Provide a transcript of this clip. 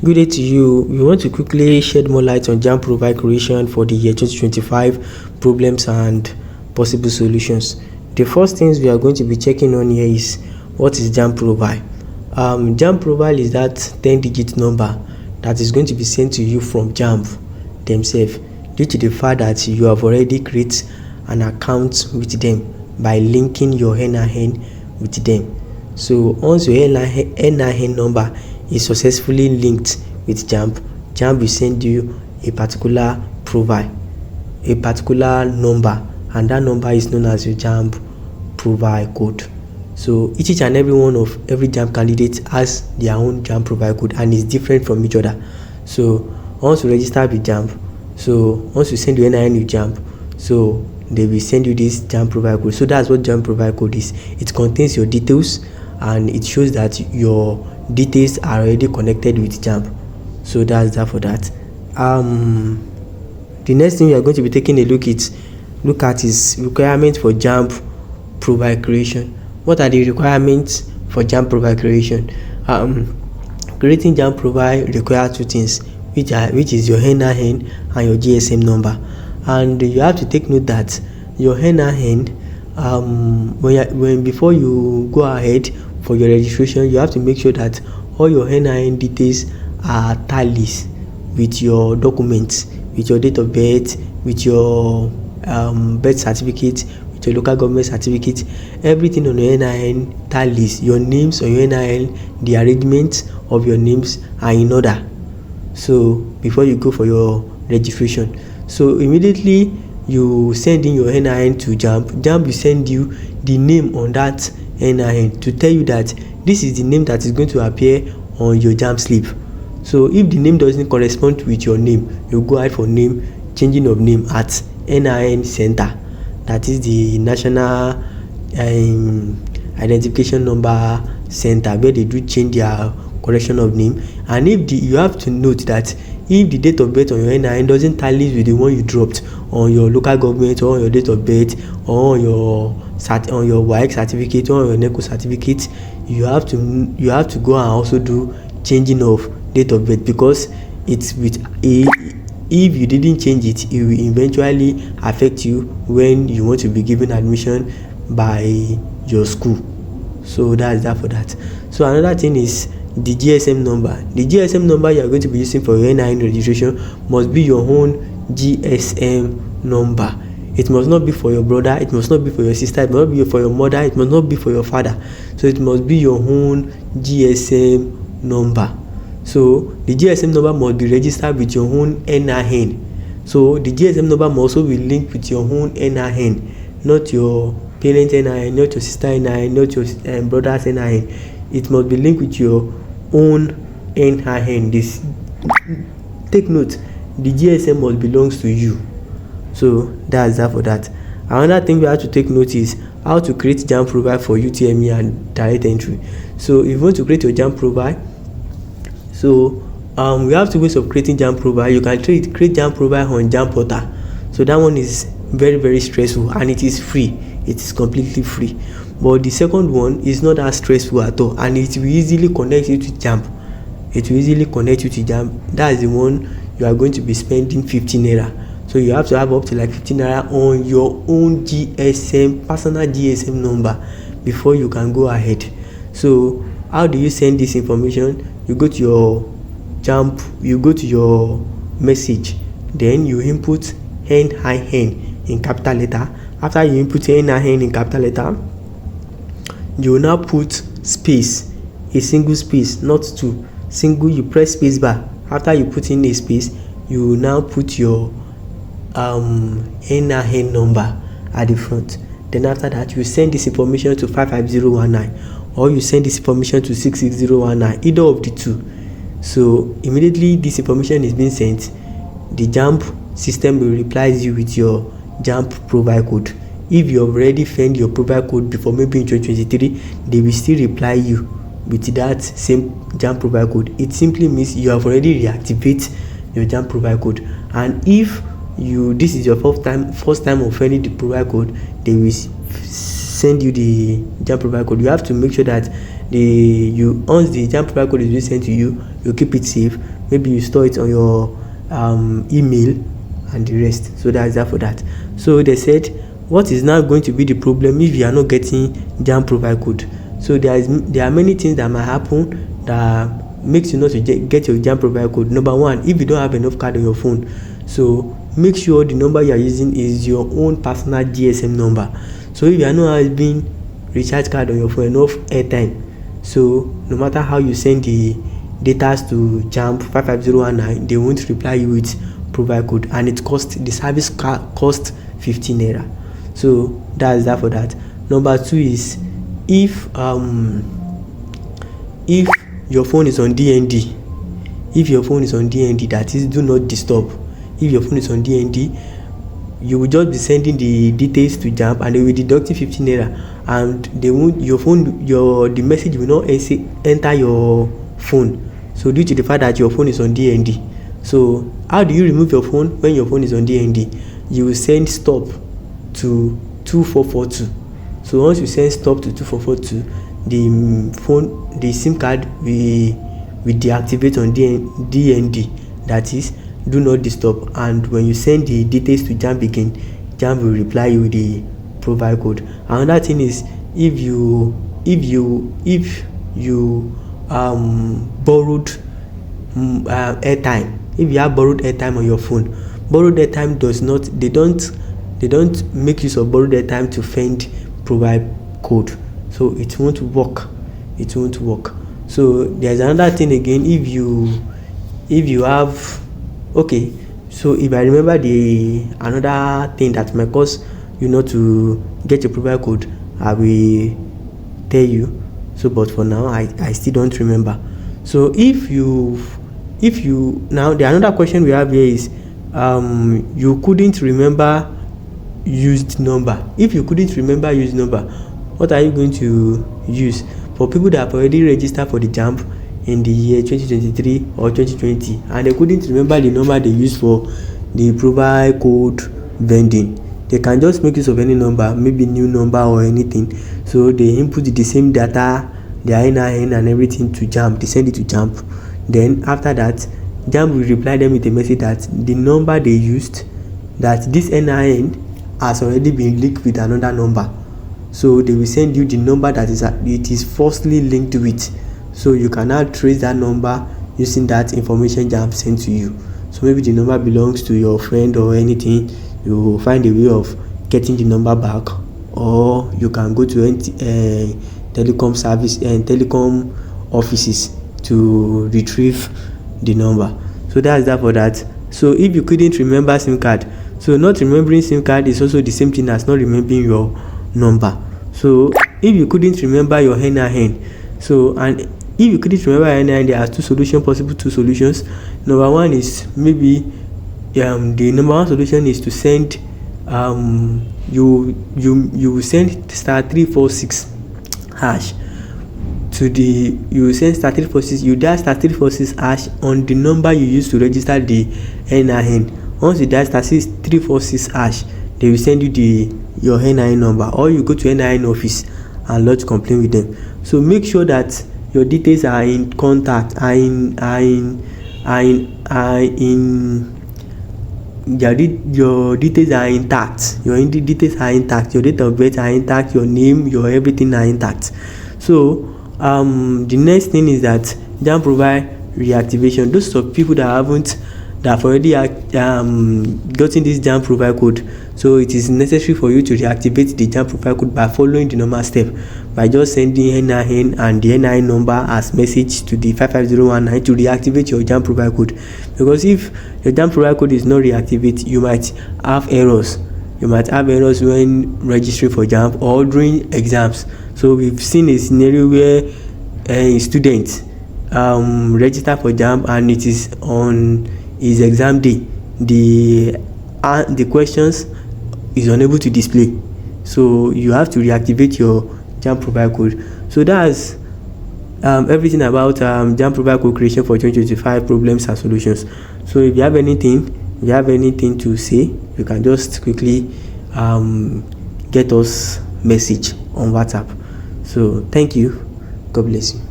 Good day to you. We want to quickly shed more light on Jamb profile creation for the year 2025 problems and possible solutions. The first things we are going to be checking on here is what is Jamb profile. Jamb profile is that 10-digit number that is going to be sent to you from Jamb themselves, due to the fact that you have already created an account with them by linking your NIN with them. So once your NIN number is successfully linked with Jamb will send you a particular profile, a particular number, and that number is known as your Jamb profile code. So each and every one of every Jamb candidate has their own Jamb profile code and is different from each other. So once you register with Jamb, so once you send your NIN with Jamb, so they will send you this Jamb profile code. So that's what Jamb profile code is. It contains your details and it shows that your details are already connected with Jamb. So that's that for that. The next thing we are going to be taking a look at is requirements for Jamb profile creation. What are the requirements for Jamb profile creation? Creating Jamb profile requires two things, which is your NIN and your GSM number. And you have to take note that your NIN, before you go ahead for your registration, you have to make sure that all your NIN details are tallies with your documents, with your date of birth, with your birth certificate, with your local government certificate. Everything on your NIN tallies. Your names on your NIN, the arrangement of your names are in order. So before you go for your registration, so immediately you send in your NIN to Jamb will send you the name on that NIN to tell you that this is the name that is going to appear on your Jamb slip. So if the name doesn't correspond with your name, you go out for changing of name at NIN center, that is the National Identification Number Center, where they do change their correction of name. And if you have to note that if the date of birth on your NIN doesn't tally with the one you dropped on your local government, or on your date of birth, or on your WAEC certificate, or on your NECO certificate, you have to go and also do changing of date of birth, because it's with if you didn't change it, it will eventually affect you when you want to be given admission by your school. So that's that for that. So another thing is the GSM number. The GSM number you are going to be using for your NIN registration must be your own GSM number. It must not be for your brother, it must not be for your sister, it must not be for your mother, it must not be for your father. So it must be your own GSM number. So the GSM number must be registered with your own NIN. So the GSM number must also be linked with your own NIN, not your parent NIN, not your sister NIN, not your brother's NIN. It must be linked with your own NIN. This, take note, the GSM must belongs to you. So that's that for that. Another thing we have to take note is how to create Jamb profile for UTME and direct entry. So if you want to create your Jamb profile, so we have two ways of creating Jamb profile. You can create Jamb profile on Jamb portal. So that one is very, very stressful and it is free. It is completely free. But the second one is not as stressful at all, and it will easily connect you to Jamb. It will easily connect you to Jamb. That is the one you are going to be spending 15 naira. So you have to have up to like 15 naira on your own GSM, personal GSM number, before you can go ahead. So how do you send this information? You go to your Jamb, you go to your message, then you input NIN in capital letter. After you input NIN in capital letter, you will now put space, a single space, not two. Single, you press space bar. After you put in a space, you will now put your NIN number at the front. Then after that, you send this information to 55019, or you send this information to 66019, either of the two. So immediately this information is being sent, the Jamb system will reply you with your Jamb profile code. If you have already found your profile code before, maybe in 2023, they will still reply you with that same Jamb profile code. It simply means you have already reactivated your Jamb profile code. And if this is your first time of finding the profile code, they will send you the Jamb profile code. You have to make sure that once the Jamb profile code is being sent to you, you keep it safe. Maybe you store it on your email and the rest. So that's that for that. So they said, what is now going to be the problem if you are not getting Jamb profile code? So there are many things that might happen that makes you not to get your Jamb profile code. Number one, if you don't have enough card on your phone, so make sure the number you are using is your own personal GSM number. So if you are not having recharge card on your phone, enough airtime, so no matter how you send the data to Jamb 55019, they won't reply you with profile code, and the service cost 15 naira. So that's that for that. Number two is if your phone is on DND, that is do not disturb. If your phone is on DND, you will just be sending the details to Jamb and they will deduct 15 naira, and they won't the message will not enter your phone. So due to the fact that your phone is on DND, so how do you remove your phone when your phone is on DND? You will send stop to 2442. So once you send stop to 2442, the SIM card will deactivate on DND, that is do not disturb, and when you send the details to Jamb again, Jamb will reply you with the profile code. Another thing is if you borrowed airtime, if you have borrowed airtime on your phone, borrowed airtime they don't make use of borrowed airtime to find profile code, so it won't work. So there's another thing again. If you have, okay, so if I remember another thing that might cause you not to get your profile code, I will tell you. So but for now I still don't remember. So if you now, the another question we have here is you couldn't remember used number. If you couldn't remember used number, what are you going to use? For people that have already registered for the Jamb in the year 2023 or 2020 and they couldn't remember the number they used for the profile code vending, they can just make use of any number, maybe new number or anything. So they input the same data, their NIN and everything to Jamb. They send it to Jamb. Then after that, Jamb will reply them with a message that the number they used, that this NIN has already been linked with another number. So they will send you the number that it is falsely linked to it. So you can now trace that number using that information Jamb sent to you. So maybe the number belongs to your friend or anything. You will find a way of getting the number back, or you can go to telecom service and telecom offices to retrieve the number. So that's that for that. So if you couldn't remember SIM card, so not remembering SIM card is also the same thing as not remembering your number. So if you couldn't remember your NIN, so and if you couldn't remember your NIN, there are possible two solutions. Number one is maybe the number one solution is to send you send *346# to you send *346, you dial *346# on the number you use to register the NIN. Once you dial *346#, they will send you your NIN number, or you go to NIN office and lodge complaint with them. So make sure that your details are in contact, your details are intact. Your details are intact. Your date of birth are intact. Your name, your everything are intact. So the next thing is that Jamb provide reactivation. Those of people that have already gotten this Jamb profile code, so it is necessary for you to reactivate the Jamb profile code by following the normal step, by just sending NIN and the NIN number as message to the 55019 to reactivate your Jamb profile code. Because if your Jamb profile code is not reactivated, you might have errors. You might have errors when registering for Jamb or during exams. So we've seen a scenario where a student register for Jamb and it is on his exam day, the questions is unable to display, so you have to reactivate your Jamb profile code. So that's everything about Jamb profile code creation for 2025 problems and solutions. So if you have anything to say, you can just quickly get us message on WhatsApp. So thank you. God bless you.